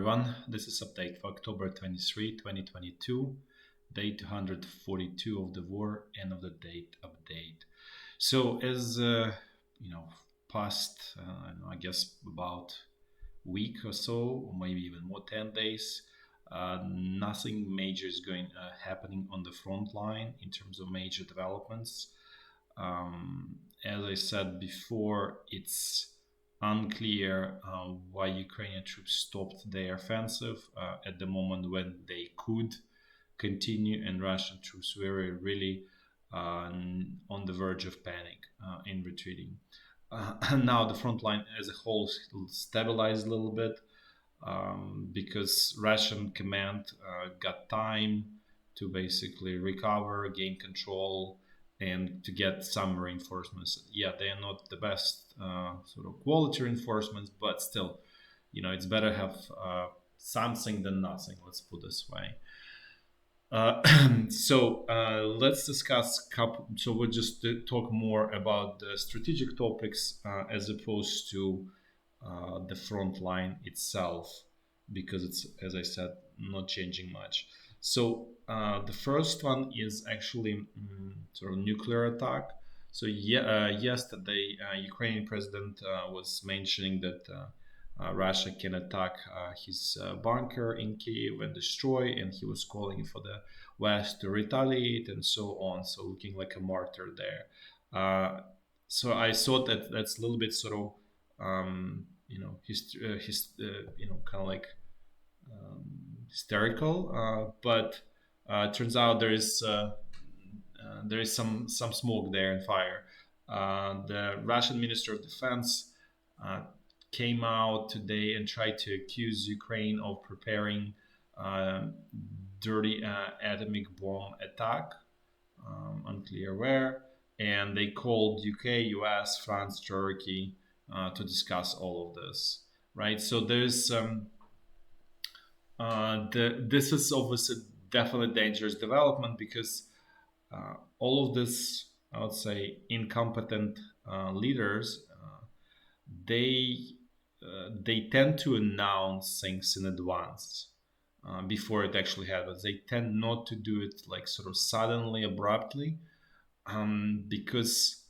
everyone. This is update for October 23, 2022, day 242 of the war, end of the date update. So as past, I guess about week or so, or maybe even more 10 days, nothing major is going happening on the front line in terms of major developments. As I said before, it's unclear why Ukrainian troops stopped their offensive at the moment when they could continue, and Russian troops were really on the verge of panic in retreating. Now the front line as a whole stabilized a little bit because Russian command got time to basically recover, gain control, and to get some reinforcements. Yeah, they are not the best sort of quality reinforcements, but still, it's better have something than nothing. Let's put this way. So let's discuss couple. So we'll just talk more about the strategic topics as opposed to the front line itself, because it's, as I said, not changing much. So the first one is actually sort of nuclear attack. So yesterday, Ukrainian president was mentioning that Russia can attack his bunker in Kiev and destroy, and he was calling for the West to retaliate and so on. So looking like a martyr there. So I thought that that's a little bit sort of kind of like hysterical, but turns out there is some smoke there and fire. The Russian Minister of Defense came out today and tried to accuse Ukraine of preparing dirty atomic bomb attack, unclear where, and they called UK, US, France, Turkey to discuss all of this, right? So there's this is obviously definitely dangerous development because all of this, I would say, incompetent leaders, they tend to announce things in advance before it actually happens. They tend not to do it like sort of suddenly, abruptly, because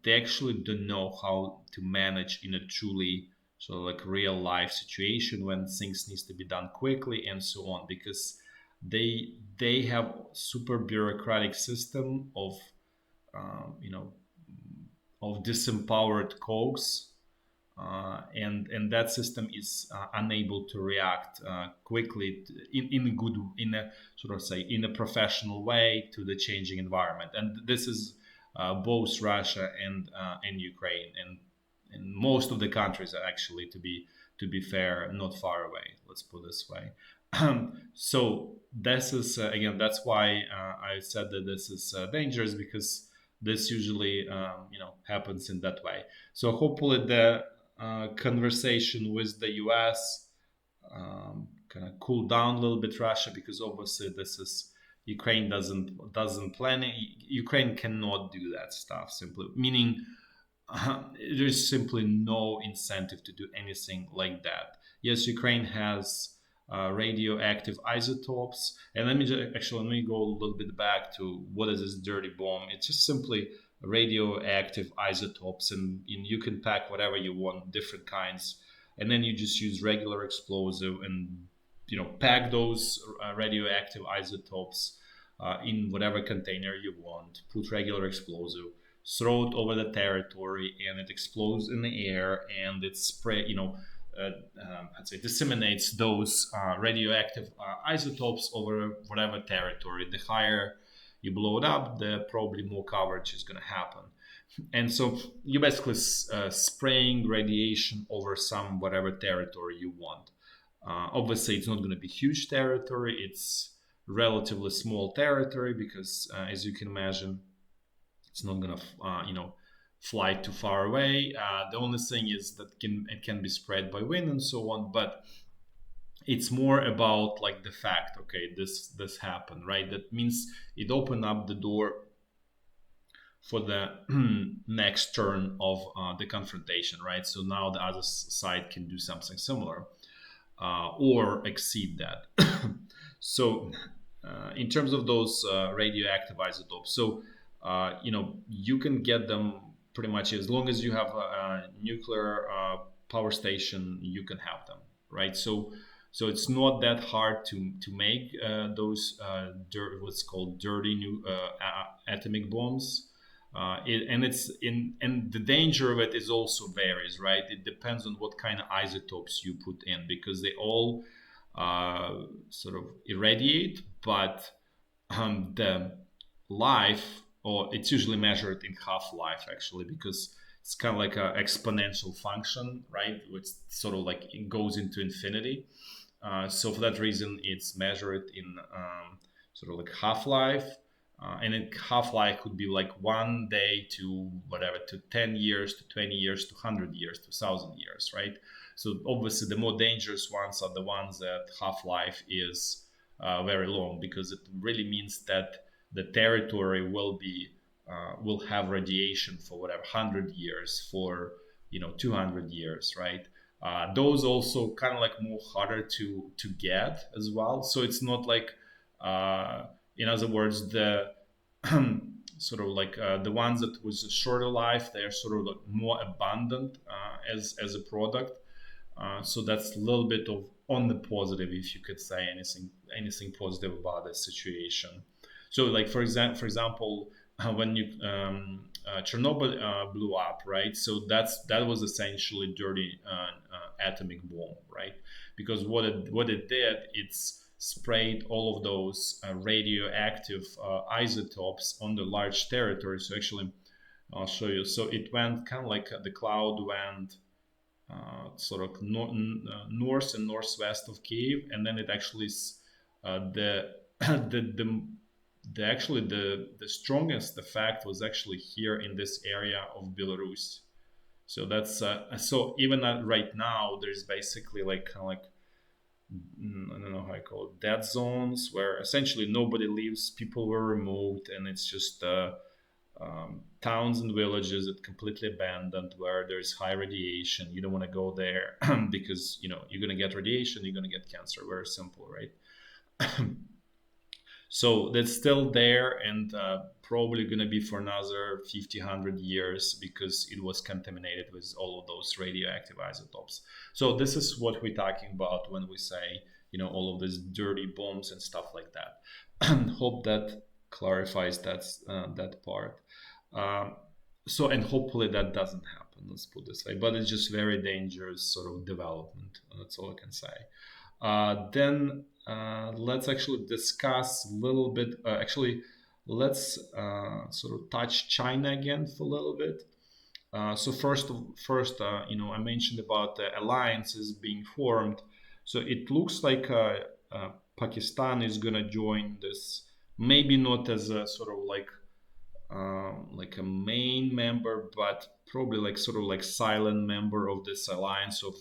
they actually don't know how to manage in a truly sort of like real life situation when things needs to be done quickly and so on, because they have super bureaucratic system of of disempowered cogs, and that system is unable to react quickly in a sort of say in a professional way to the changing environment. And this is both Russia and Ukraine, and most of the countries are actually, to be fair, not far away. Let's put it this way. So this is again, that's why I said that this is dangerous, because this usually happens in that way. So hopefully the conversation with the US kind of cool down a little bit Russia, because obviously this is Ukraine doesn't plan it. Ukraine cannot do that stuff, simply meaning there's simply no incentive to do anything like that. Yes, Ukraine has radioactive isotopes, and let me go a little bit back to what is this dirty bomb. It's just simply radioactive isotopes, and you can pack whatever you want, different kinds, and then you just use regular explosive and pack those radioactive isotopes in whatever container you want, put regular explosive, throw it over the territory, and it explodes in the air, and it I'd say disseminates those radioactive isotopes over whatever territory. The higher you blow it up, the probably more coverage is going to happen. And so you're basically spraying radiation over some whatever territory you want. Obviously, it's not going to be huge territory. It's relatively small territory because, as you can imagine, it's not going to, fly too far away. The only thing is that it can be spread by wind and so on, but it's more about like the fact, okay, this happened, right? That means it opened up the door for the next turn of the confrontation, right? So now the other side can do something similar. or exceed that. So, in terms of those radioactive isotopes, so you can get them pretty much as long as you have a nuclear power station, you can have them, right? So it's not that hard to make those what's called dirty new atomic bombs. And the danger of it is also varies, right? It depends on what kind of isotopes you put in, because they all sort of irradiate, but the life, or it's usually measured in half life actually, because it's kind of like an exponential function, right? Which sort of like it goes into infinity. So for that reason, it's measured in sort of like half life. And half life could be like 1 day to whatever, to 10 years, to 20 years, to 100 years, to 1,000 years, right? So obviously, the more dangerous ones are the ones that half life is very long, because it really means that the territory will have radiation for whatever 100 years, for 200 years, right? Those also kind of like more harder to get as well. So it's not like, in other words, the sort of like the ones that was a shorter life, they're sort of like more abundant as a product. So that's a little bit of on the positive, if you could say anything positive about this situation. So, like for example, when Chernobyl blew up, right? So that was essentially dirty atomic bomb, right? Because what it did, it's sprayed all of those radioactive isotopes on the large territory. So actually, I'll show you. So it went kind of like the cloud went sort of north and northwest of Kiev, and then it actually the the strongest effect was actually here in this area of Belarus. So that's so even right now there's basically like kind of like, I don't know how I call it, dead zones, where essentially nobody lives, people were removed, and it's just towns and villages that completely abandoned, where there's high radiation. You don't want to go there because you're going to get radiation, you're going to get cancer. Very simple, right? So that's still there, and probably going to be for another 50, 100 years, because it was contaminated with all of those radioactive isotopes. So this is what we're talking about when we say, all of these dirty bombs and stuff like that. Hope that clarifies that part. Um, so, and hopefully that doesn't happen, let's put it this way. But it's just very dangerous sort of development. That's all I can say. Then let's actually discuss a little bit. Actually, let's sort of touch China again for a little bit. So first, I mentioned about the alliances being formed. So it looks like Pakistan is gonna join this. Maybe not as a sort of like a main member, but probably like sort of like silent member of this alliance of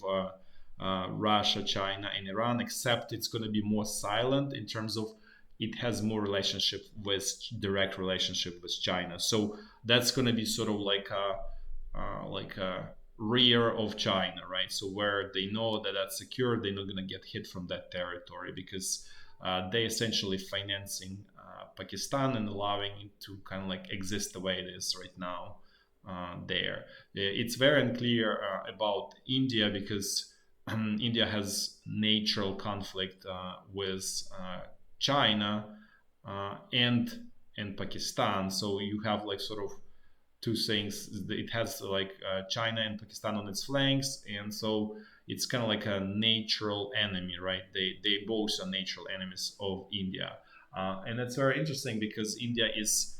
Russia, China, and Iran. Except it's going to be more silent in terms of it has more relationship with direct relationship with China. So that's going to be sort of like a rear of China, right? So where they know that that's secure, they're not going to get hit from that territory, because they essentially financing Pakistan and allowing it to kind of like exist the way it is right now there. It's very unclear about India, because India has natural conflict with China and Pakistan. So you have like sort of two things. It has like China and Pakistan on its flanks, and so it's kind of like a natural enemy, right? They both are natural enemies of India, and that's very interesting, because India is,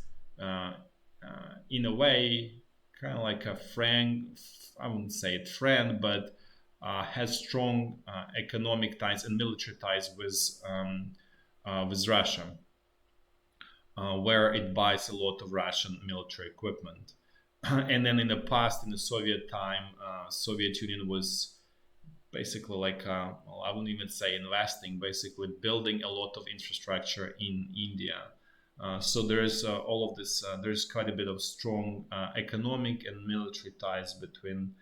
in a way, kind of like a friend. I wouldn't say it friend, but has strong economic ties and military ties with Russia, where it buys a lot of Russian military equipment. And then in the past, in the Soviet time, Soviet Union was basically like, well, I wouldn't even say investing, basically building a lot of infrastructure in India. So there's all of this, there's quite a bit of strong economic and military ties between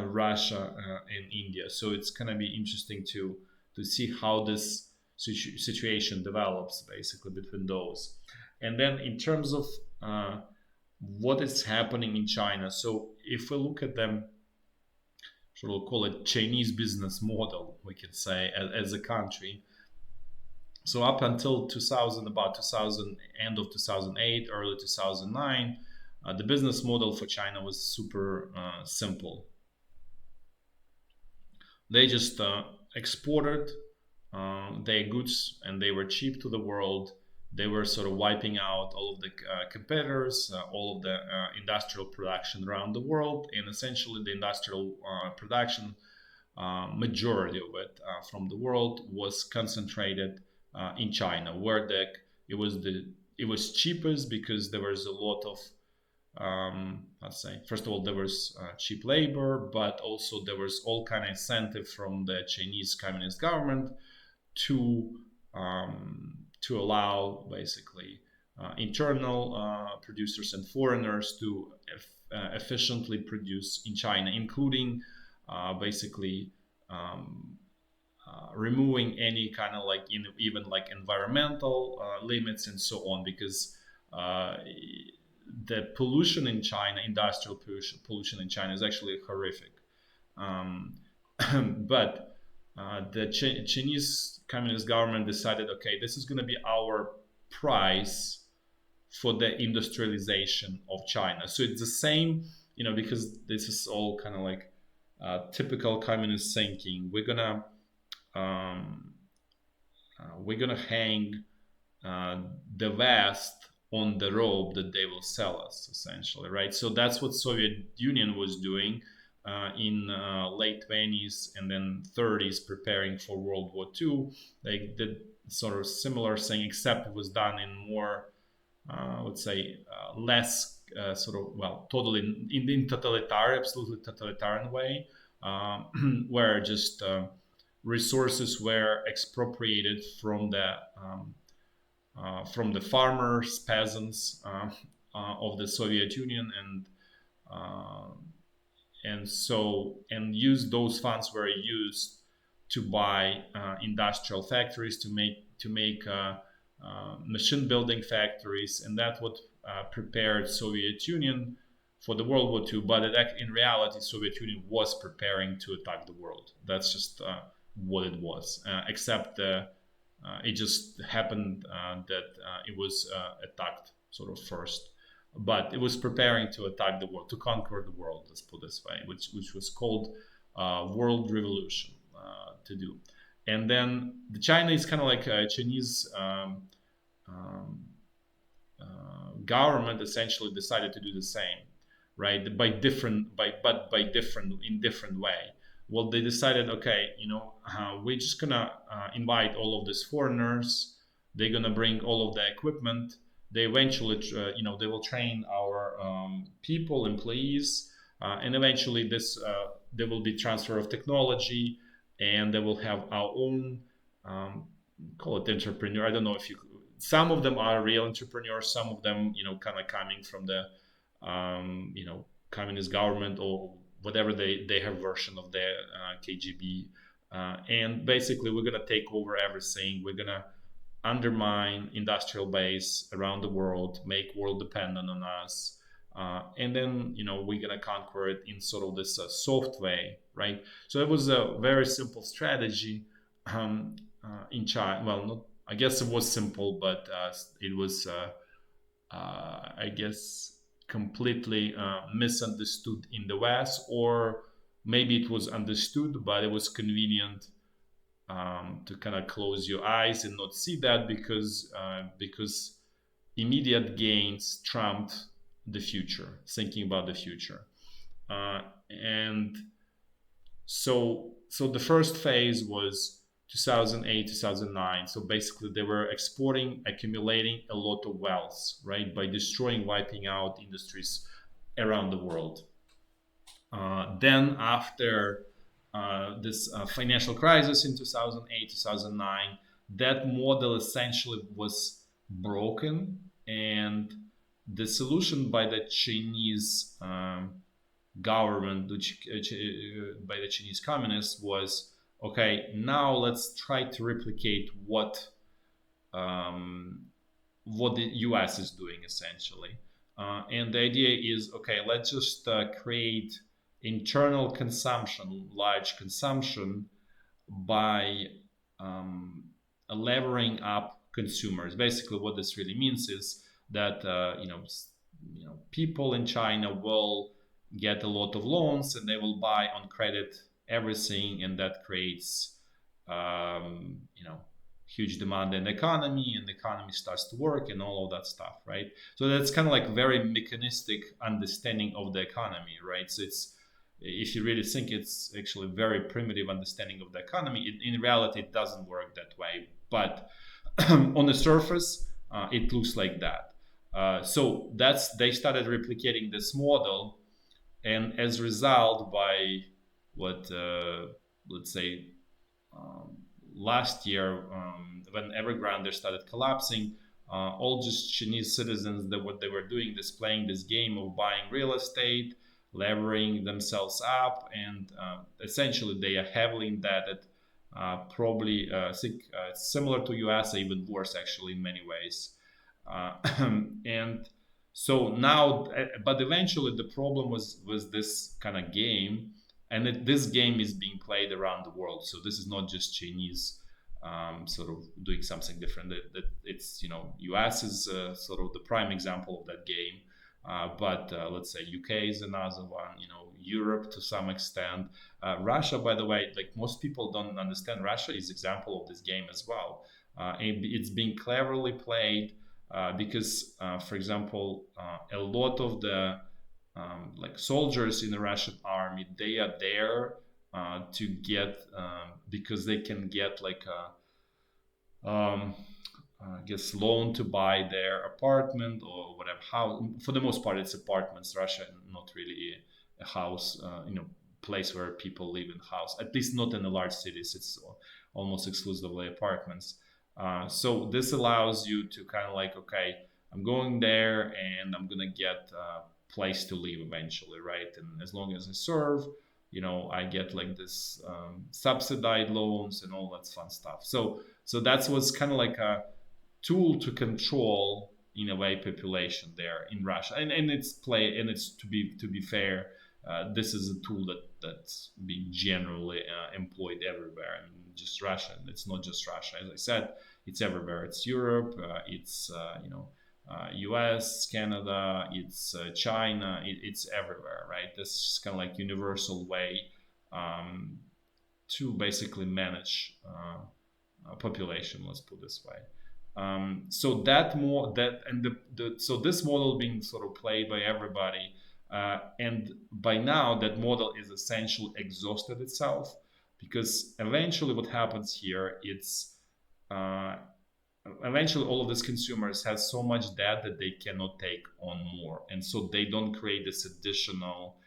Russia and India. So it's gonna be interesting to see how this situation develops basically between those. And then in terms of what is happening in China, so if we look at them, sort of call it Chinese business model, we can say as a country. So up until 2000, about 2000, end of 2008, early 2009, the business model for China was super simple. They just exported their goods, and they were cheap to the world. They were sort of wiping out all of the competitors, all of the industrial production around the world, and essentially the industrial production, majority of it from the world, was concentrated in China, where it was the it was cheapest because there was a lot of, let's say, first of all, there was cheap labor, but also there was all kind of incentive from the Chinese Communist government to allow basically internal producers and foreigners to efficiently produce in China, including basically removing any kind of like even like environmental limits and so on, because uh, the pollution in China, industrial pollution in China, is actually horrific. Um, but the Chinese Communist government decided, okay, this is going to be our price for the industrialization of China. So it's the same, because this is all kind of like typical communist thinking. Um, we're gonna hang uh, the West on the rope that they will sell us, essentially, right? So that's what Soviet Union was doing in late 20s and then 30s, preparing for World War II. They did sort of similar thing, except it was done in more, let's say, less sort of, well, totally in totalitarian, absolutely totalitarian way, where just resources were expropriated from the farmers, peasants of the Soviet Union, uh, and use those funds were used to buy industrial factories, to make machine building factories, and that what prepared Soviet Union for the World War II. But in reality, Soviet Union was preparing to attack the world. That's just what it was, except it just happened that it was attacked sort of first, but it was preparing to attack the world, to conquer the world. Let's put it this way, which was called World Revolution to do. And then the China is kind of like a Chinese um, government essentially decided to do the same, right? By different in different way. Well, they decided, okay, we're just gonna invite all of these foreigners. They're gonna bring all of the equipment. They eventually, they will train our people, employees, and eventually there will be transfer of technology, and they will have our own, um, call it entrepreneur. I don't know if you. Some of them are real entrepreneurs. Some of them, kind of coming from the, communist government or whatever they have version of their KGB. And basically, we're gonna take over everything. We're gonna undermine industrial base around the world, make world dependent on us, and then we're gonna conquer it in sort of this soft way, right? So it was a very simple strategy in China. Well, not, I guess it was simple, but it was, I guess, completely misunderstood in the West, or maybe it was understood, but it was convenient to kind of close your eyes and not see that, because immediate gains trumped the future, thinking about the future. And so the first phase was 2008, 2009. So basically they were exporting, accumulating a lot of wealth, right, by destroying, wiping out industries around the world. Then after this financial crisis in 2008, 2009, that model essentially was broken, and the solution by the Chinese government by the Chinese communists was, okay, now let's try to replicate um, what the US is doing essentially. And the idea is, okay, let's just create internal consumption, large consumption, by um, levering up consumers. Basically, what this really means is that people in China will get a lot of loans and they will buy on credit everything, and that creates huge demand in the economy, and the economy starts to work and all of that stuff, right? So that's kind of like very mechanistic understanding of the economy, right? So it's, if you really think, it's actually a very primitive understanding of the economy. In reality, it doesn't work that way, but on the surface, it looks like that. So that's, they started replicating this model, and as a result, by what let's say um, last year, when Evergrande started collapsing, all just Chinese citizens, that what they were doing is playing this game of buying real estate, levering themselves up, and essentially they are heavily indebted. Probably, I think it's similar to US, even worse actually in many ways. Uh, and so now, but eventually the problem was this kind of game, and this game is being played around the world. So this is not just Chinese sort of doing something different. That it's, US is sort of the prime example of that game. But let's say UK is another one. Europe to some extent. Russia, by the way, like most people don't understand, Russia is example of this game as well. And it's being cleverly played because, for example, a lot of the like soldiers in the Russian army, they are there to get because they can get like I guess loan to buy their apartment or whatever house. For the most part, it's apartments. Russia, not really a house, place where people live in house. At least not in the large cities. It's almost exclusively apartments. So this allows you to kind of like, okay, I'm going there and I'm gonna get a place to live eventually, right? And as long as I serve, I get like this subsidized loans and all that fun stuff. So that's what's kind of like a tool to control, in a way, population there in Russia, and it's to be fair, this is a tool that's being generally employed everywhere, and just Russia. It's not just Russia, as I said, it's everywhere. It's Europe, it's US, Canada, it's China, it's everywhere, right? This is kind of like universal way um, to basically manage population. Let's put it this way. So that more that and so this model being sort of played by everybody, and by now that model is essentially exhausted itself, because eventually what happens here, it's uh, eventually all of these consumers have so much debt that they cannot take on more, and so they don't create this additional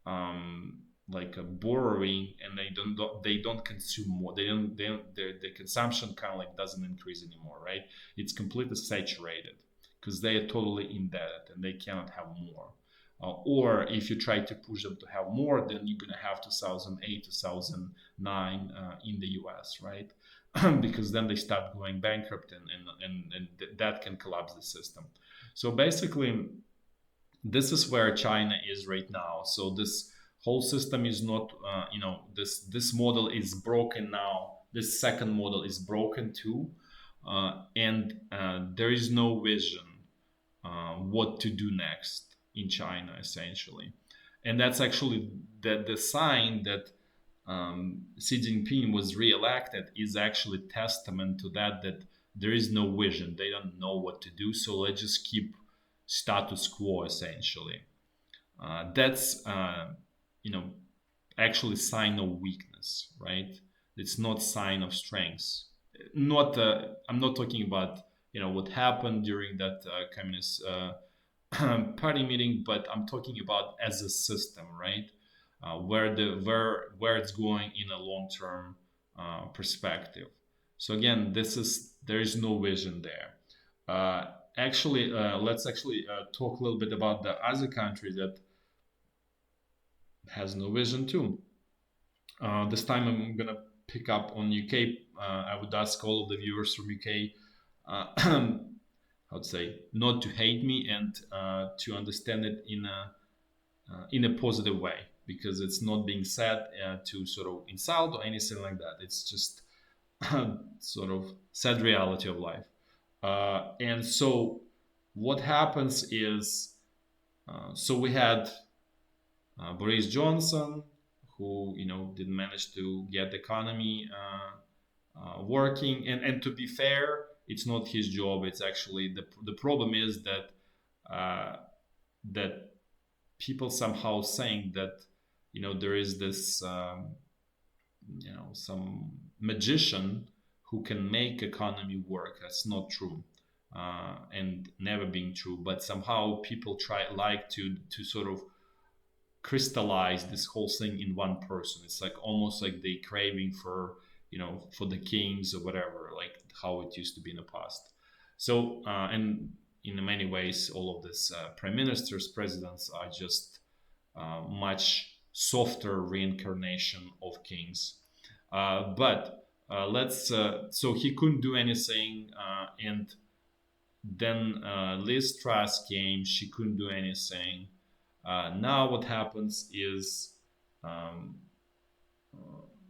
um, like a borrowing, and they don't consume more. Their consumption kind of like doesn't increase anymore, right? It's completely saturated because they are totally indebted and they cannot have more. Or if you try to push them to have more, then you're gonna have 2008, 2009 in the US, right? Because then they start going bankrupt, and that can collapse the system. So basically, this is where China is right now. So this whole system is not, this model is broken now. This second model is broken too, and there is no vision what to do next in China, essentially. And that's actually the sign that Xi Jinping was re-elected is actually testament to that. That there is no vision. They don't know what to do. So let's just keep status quo, essentially. That's you know actually sign of weakness, right? It's not sign of strength. Not I'm not talking about what happened during that communist party meeting, but I'm talking about as a system, right? Where it's going in a long term perspective. So again, there is no vision there. Actually, let's actually talk a little bit about the other countries that has no vision too. This time I'm gonna pick up on UK. I would ask all of the viewers from UK, I would say, not to hate me and to understand it in a positive way, because it's not being said to sort of insult or anything like that. It's just sort of sad reality of life. And so what happens is, so we had Boris Johnson, who didn't manage to get the economy working. And to be fair, it's not his job. It's actually the problem is that that people somehow saying that there is this some magician who can make economy work. That's not true, and never been true. But somehow people like to sort of crystallize this whole thing in one person. It's like almost like they craving for for the kings or whatever, like how it used to be in the past. So and in many ways, all of these prime ministers, presidents are just much softer reincarnation of kings. But let's so he couldn't do anything, and then Liz Truss came. She couldn't do anything. Now what happens is um,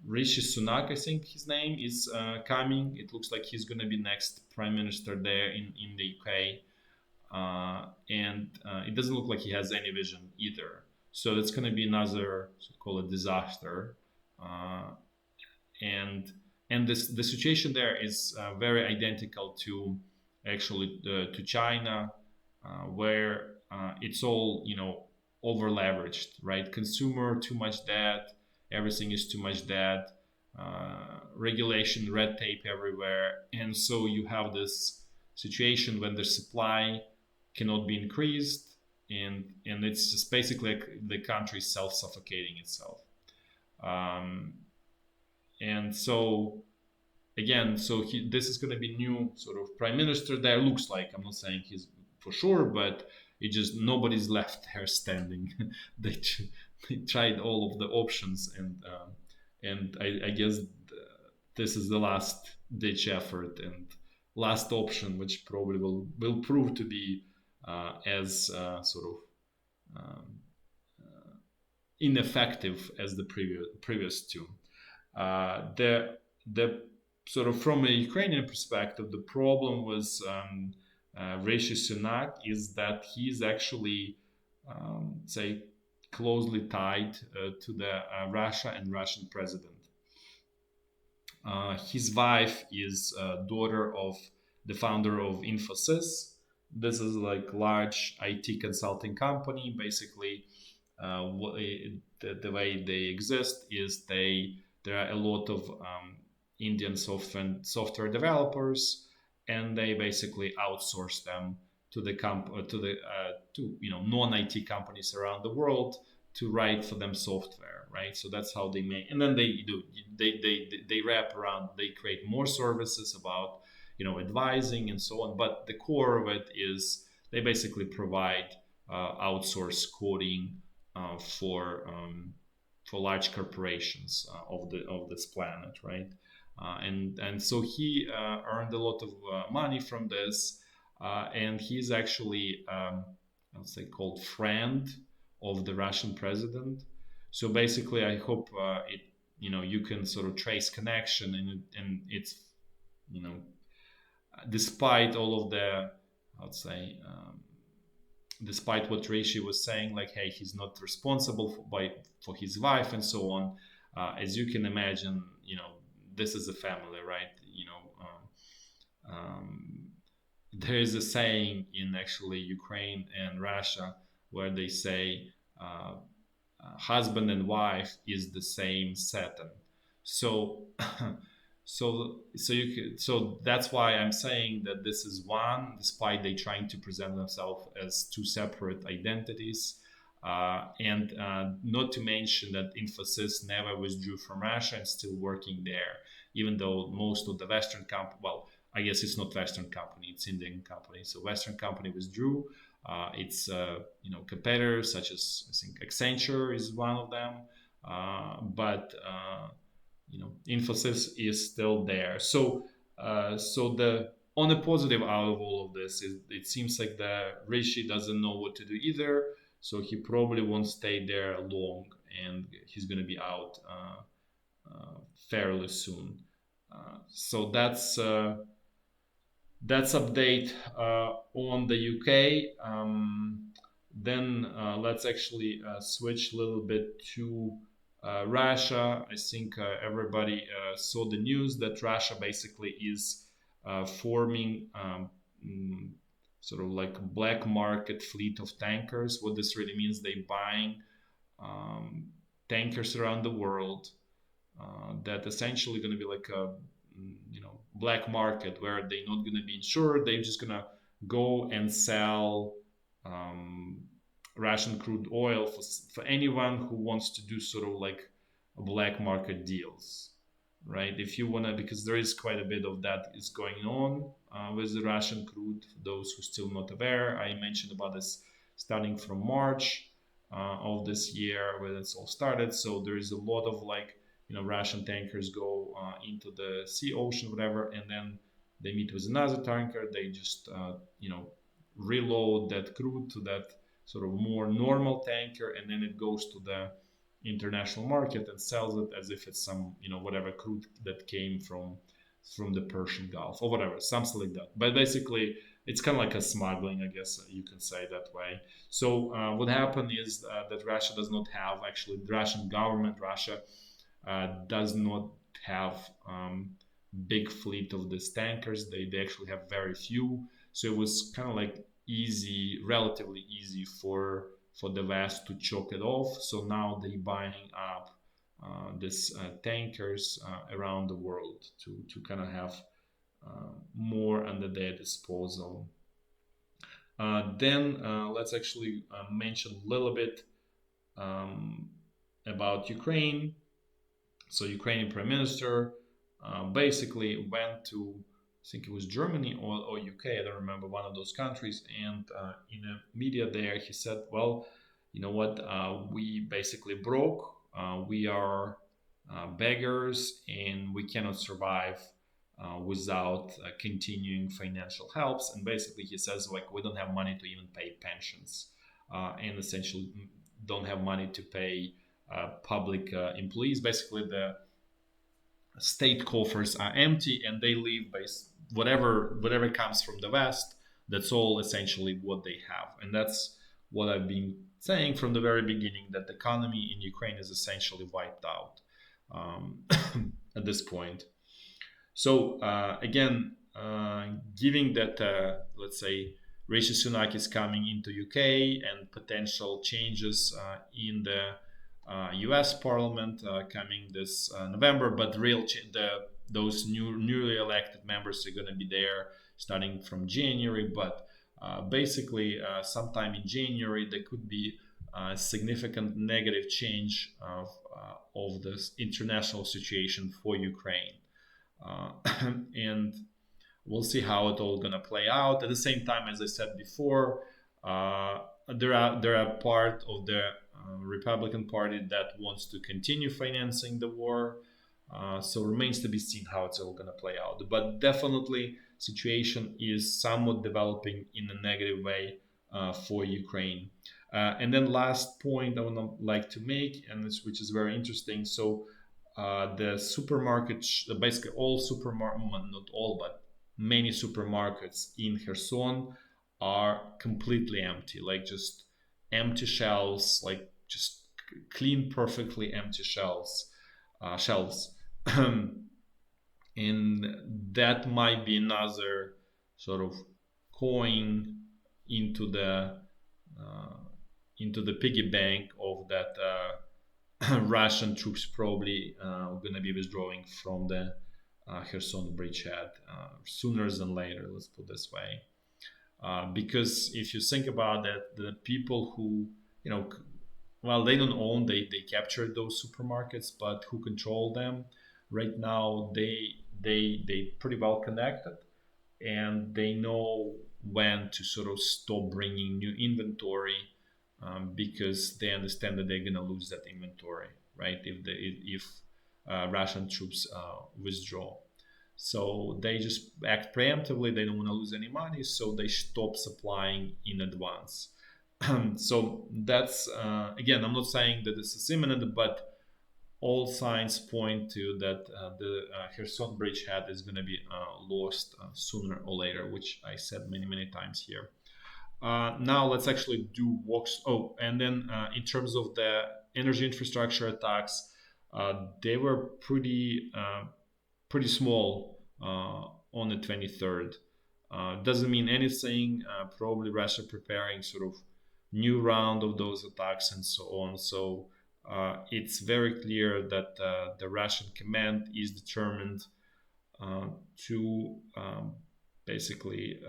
Rishi Sunak, I think his name is coming. It looks like he's going to be next prime minister there in the UK. And it doesn't look like he has any vision either. So it's going to be another so-called disaster. Uh, and this the situation there is very identical to actually to China, where it's all over leveraged, right? Consumer too much debt, everything is too much debt, regulation, red tape everywhere, and so you have this situation when the supply cannot be increased, and it's just basically like the country self suffocating itself. Um, and so again, so this is going to be new sort of prime minister there. Looks like, I'm not saying he's for sure, but it just nobody's left there standing. they, they tried all of the options, and I guess this is the last ditch effort and last option, which probably will prove to be as sort of ineffective as the previous two. The sort of from a Ukrainian perspective, the problem was Rishi Sunak is that he's actually say closely tied to the Russia and Russian president. His wife is daughter of the founder of Infosys. This is like large IT consulting company. Basically, the way they exist is there are a lot of Indian software developers, and they basically outsource them to the to non IT companies around the world to write for them software, right? So that's how they make, and then they wrap around, they create more services about advising and so on. But the core of it is they basically provide outsource coding for large corporations of this planet, right? And so he earned a lot of money from this, and he's actually I would say called friend of the Russian president. So basically, I hope it you can sort of trace connection, and it's you know despite all of the I would say despite what Rishi was saying, like, hey, he's not responsible for his wife and so on. As you can imagine, this is a family, right? There is a saying in actually Ukraine and Russia where they say husband and wife is the same Satan. So, so that's why I'm saying that this is one, despite they trying to present themselves as two separate identities. And not to mention that Infosys never withdrew from Russia and still working there, even though most of the Western company, well, I guess it's not Western company, it's Indian company. So Western company withdrew. It's competitors such as I think Accenture is one of them, but Infosys is still there. So the on the positive out of all of this is it seems like the Rishi doesn't know what to do either, so he probably won't stay there long, and he's going to be out fairly soon. So that's update on the UK. Then let's actually switch a little bit to Russia. I think everybody saw the news that Russia basically is forming sort of like a black market fleet of tankers. What this really means, they buying um, tankers around the world that essentially going to be like a black market where they're not going to be insured. They're just going to go and sell um, Russian crude oil for anyone who wants to do sort of like black market deals, right? If you want to, because there is quite a bit of that is going on with the Russian crude. For those who still not aware, I mentioned about this starting from March of this year when it's all started. So there is a lot of like Russian tankers go into the sea, ocean, whatever, and then they meet with another tanker. They just reload that crude to that sort of more normal tanker, and then it goes to the international market and sells it as if it's some whatever crude that came from the Persian Gulf or whatever, something like that. But basically, it's kind of like a smuggling, I guess you can say that way. So what happened is that Russia does not have actually the Russian government, Russia does not have big fleet of these tankers. They actually have very few. So it was kind of like easy, relatively easy for the West to choke it off. So now they're buying up these tankers around the world to kind of have more under their disposal. Then let's actually mention a little bit um, about Ukraine. So Ukrainian prime minister basically went to, I think it was Germany or UK, I don't remember, one of those countries. And in the media there, he said, well, you know what, we basically broke. We are beggars and we cannot survive without continuing financial helps. And basically he says, like, we don't have money to even pay pensions and essentially don't have money to pay public employees. Basically, the state coffers are empty, and they live by whatever comes from the West. That's all essentially what they have, and that's what I've been saying from the very beginning. That the economy in Ukraine is essentially wiped out at this point. So again, given that let's say Rishi Sunak is coming into UK and potential changes in the U.S. Parliament coming this November, but those newly elected members are going to be there starting from January. But basically, sometime in January, there could be a significant negative change of this international situation for Ukraine. And we'll see how it all gonna play out. At the same time, as I said before, there are part of the Republican Party that wants to continue financing the war. So remains to be seen how it's all gonna play out. But definitely, situation is somewhat developing in a negative way for Ukraine. And then last point I would like to make, and which is very interesting. So the supermarkets, basically all supermarkets, not all, but many supermarkets in Kherson are completely empty, like just empty shelves, like just clean, perfectly empty shelves. And that might be another sort of coin into the uh, piggy bank of that Russian troops probably going to be withdrawing from the Kherson bridgehead sooner than later. Let's put it this way, because if you think about it, the people who well, they don't own, they captured those supermarkets, but who control them right now, they pretty well connected, and they know when to sort of stop bringing new inventory, because they understand that they're going to lose that inventory, right? If Russian troops withdraw. So they just act preemptively. They don't want to lose any money, so they stop supplying in advance. So that's again, I'm not saying that this is imminent, but all signs point to that the Kherson bridgehead is going to be lost sooner or later, which I said many times here. Now let's actually do walks. Oh, and then in terms of the energy infrastructure attacks, they were pretty small on the 23rd. Doesn't mean anything. Probably Russia preparing sort of new round of those attacks and so on. So it's very clear that the Russian command is determined to basically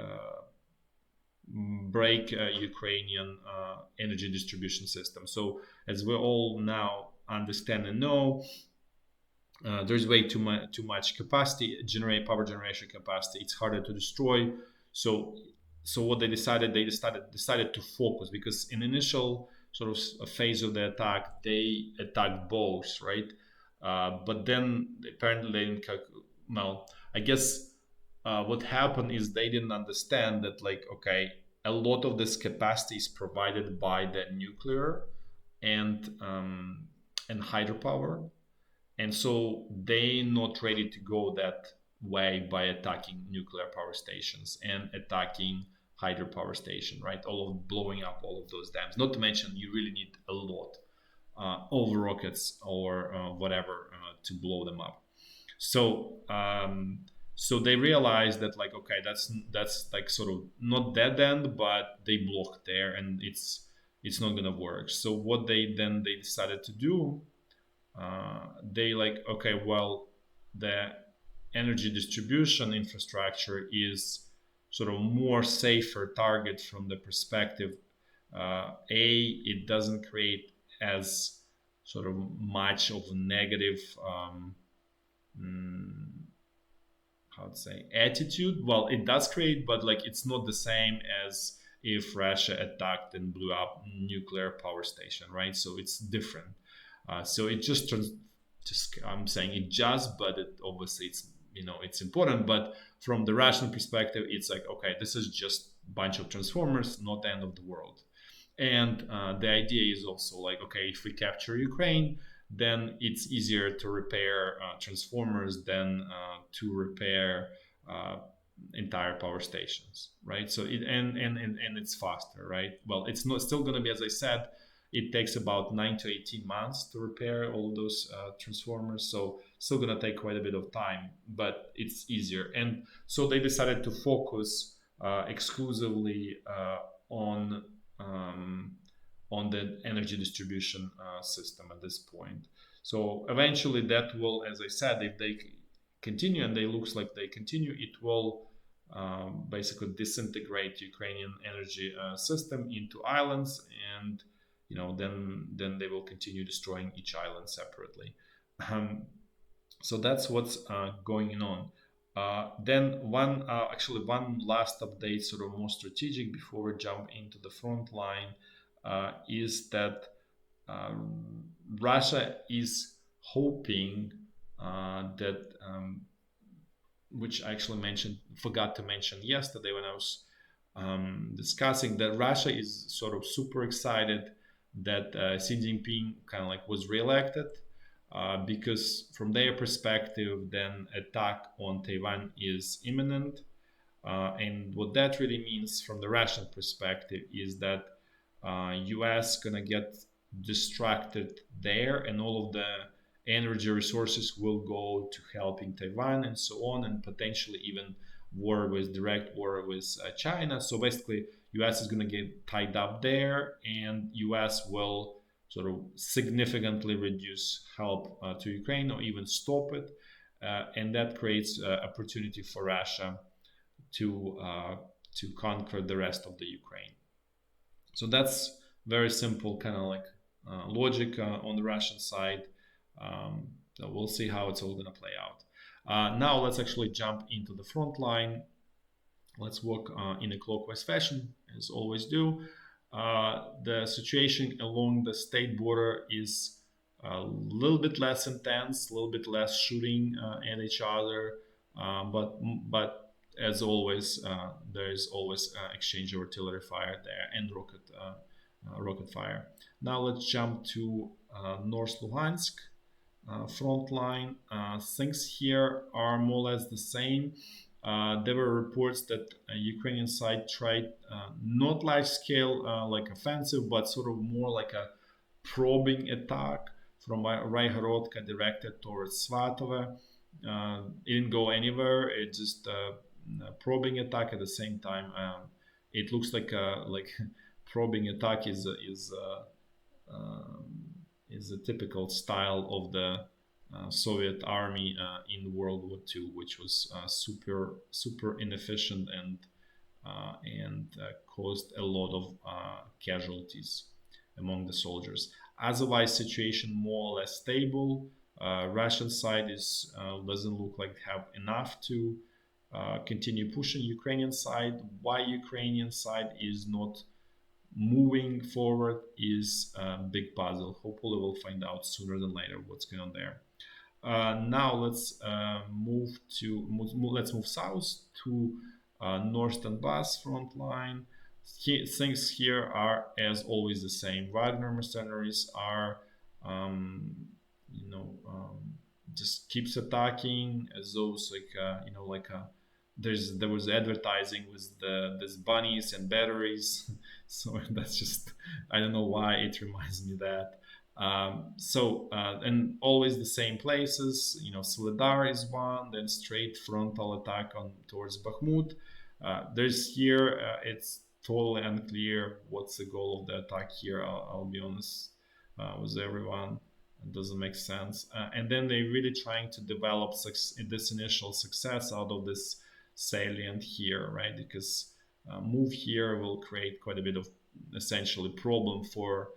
break Ukrainian energy distribution system. So as we all now understand and know, there's way too much capacity, power generation capacity. It's harder to destroy. So what they decided to focus, because in initial sort of a phase of the attack, they attacked both, right? But then apparently they didn't. Well, I guess what happened is they didn't understand that, like, okay, a lot of this capacity is provided by the nuclear and hydropower, and so they're not ready to go that way by attacking nuclear power stations and attacking hydropower station, right? All of blowing up all of those dams. Not to mention, you really need a lot of rockets or whatever to blow them up. So so they realized that, like, okay, that's like sort of not dead end, but they blocked there, and it's not gonna work. So what they decided to do, they like, okay, well, the energy distribution infrastructure is sort of more safer target from the perspective, it doesn't create as sort of much of a negative how to say attitude. Well, it does create, but like it's not the same as if Russia attacked and blew up nuclear power station, right? So it's different. So it just I'm saying it just, but it obviously it's, you know, it's important. But from the Russian perspective, it's like, okay, this is just a bunch of transformers, not the end of the world. And the idea is also like, okay, if we capture Ukraine, then it's easier to repair transformers than to repair entire power stations, right? So it and it's faster, right? Well, it's not still going to be, as I said, it takes about 9 to 18 months to repair all those transformers, so still going to take quite a bit of time, but it's easier. And so they decided to focus exclusively on the energy distribution system at this point. So eventually that will, as I said, if they continue, and they looks like they continue, it will basically disintegrate Ukrainian energy system into islands, and you know, then they will continue destroying each island separately. So that's what's going on. Then one last update, sort of more strategic, before we jump into the front line, is that Russia is hoping that, which I actually forgot to mention yesterday when I was discussing, that Russia is sort of super excited that Xi Jinping kind of like was reelected, because from their perspective, then attack on Taiwan is imminent. And what that really means from the Russian perspective is that US gonna get distracted there, and all of the energy resources will go to helping Taiwan and so on, and potentially even direct war with China. So basically, US is gonna get tied up there, and US will sort of significantly reduce help to Ukraine or even stop it, and that creates opportunity for Russia to conquer the rest of the Ukraine. So that's very simple kind of like logic on the Russian side. So we'll see how it's all going to play out. Now let's actually jump into the front line. Let's walk in a clockwise fashion, as always do. The situation along the state border is a little bit less intense, a little bit less shooting at each other, but as always, there is always exchange of artillery fire there and rocket fire. Now let's jump to North Luhansk front line. Things here are more or less the same. There were reports that Ukrainian side tried not large scale like offensive, but sort of more like a probing attack from Raihorodka directed towards Svatove. It didn't go anywhere. It just a probing attack at the same time. It looks like a probing attack is a typical style of the Soviet army in World War II, which was super inefficient and caused a lot of casualties among the soldiers. Otherwise, situation more or less stable. Russian side is doesn't look like have enough to continue pushing Ukrainian side. Why Ukrainian side is not moving forward is a big puzzle. Hopefully, we'll find out sooner than later what's going on there. Now let's let's move south to North Donbass front line. Things here are as always the same. Wagner mercenaries are, um, you know, just keeps attacking as those there was advertising with these bunnies and batteries. So that's just, I don't know why it reminds me of that. And always the same places. Solidar is one, then straight frontal attack on towards Bakhmut. There's here, it's totally unclear what's the goal of the attack here. I'll be honest with everyone. It doesn't make sense. And then they're really trying to develop this initial success out of this salient here, right? Because move here will create quite a bit of essentially problem for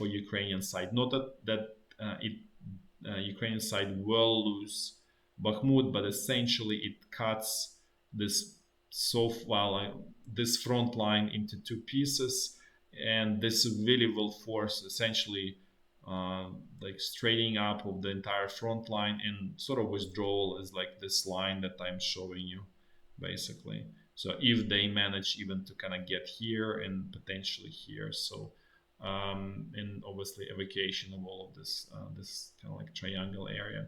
Ukrainian side. Not that Ukrainian side will lose Bakhmut, but essentially it cuts this this front line into two pieces, and this really will force essentially like straightening up of the entire front line and sort of withdrawal is like this line that I'm showing you, basically. So if they manage even to kind of get here and potentially here, so and obviously evacuation of all of this kind of like triangle area.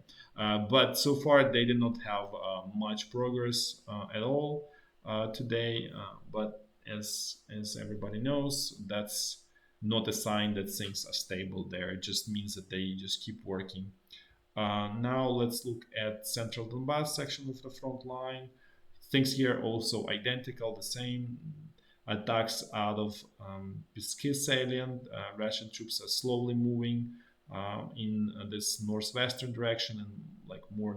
But so far they did not have much progress at all today. But as everybody knows, that's not a sign that things are stable there. It just means that they just keep working. Now let's look at central Donbass section of the front line. Things here also identical, the same. Attacks out of Pisky salient. Russian troops are slowly moving in this northwestern direction and like more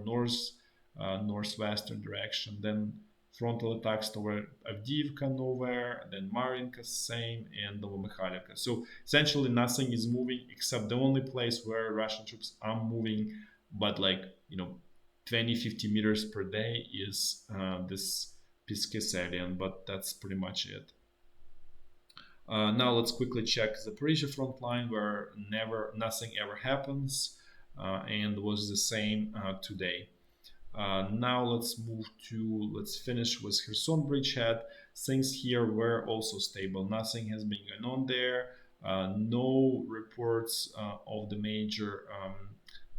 northwestern direction. Then frontal attacks toward Avdiivka nowhere, then Marinka same, and Novomikhailivka. So essentially nothing is moving except the only place where Russian troops are moving, but 20-50 meters per day is this Pisky salient, but that's pretty much it. Now let's quickly check Zaporizhya front line, where nothing ever happens, and was the same today. Now let's finish with Kherson bridgehead. Things here were also stable. Nothing has been going on there. No reports of the major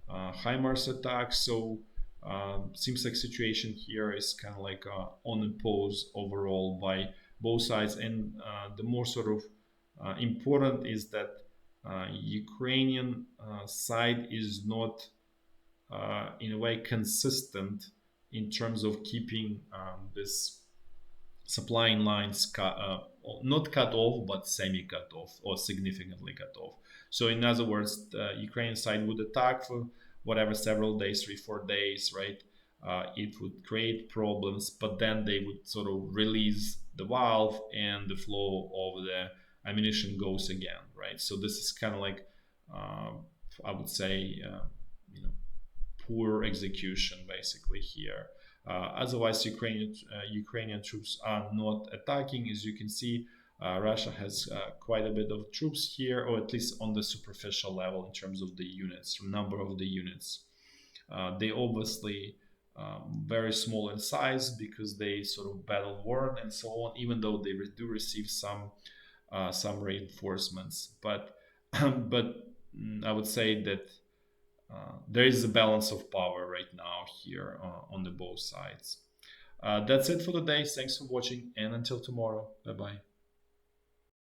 HIMARS attacks. So seems like situation here is kind of like on a pause overall by both sides. And the more sort of important is that Ukrainian side is not in a way consistent in terms of keeping this supplying lines not cut off, but semi-cut off or significantly cut off. So in other words, the Ukrainian side would attack for whatever, several days, 3-4 days, right? It would create problems, but then they would sort of release the valve and the flow of the ammunition goes again, right? So this is kind of like, I would say, poor execution basically here. Otherwise, Ukrainian troops are not attacking. As you can see, Russia has quite a bit of troops here, or at least on the superficial level in terms of the units, number of the units. They obviously very small in size because they sort of battle worn and so on. Even though they do receive some reinforcements, but but I would say that there is a balance of power right now here on the both sides. That's it for today. Thanks for watching, and until tomorrow. Bye bye.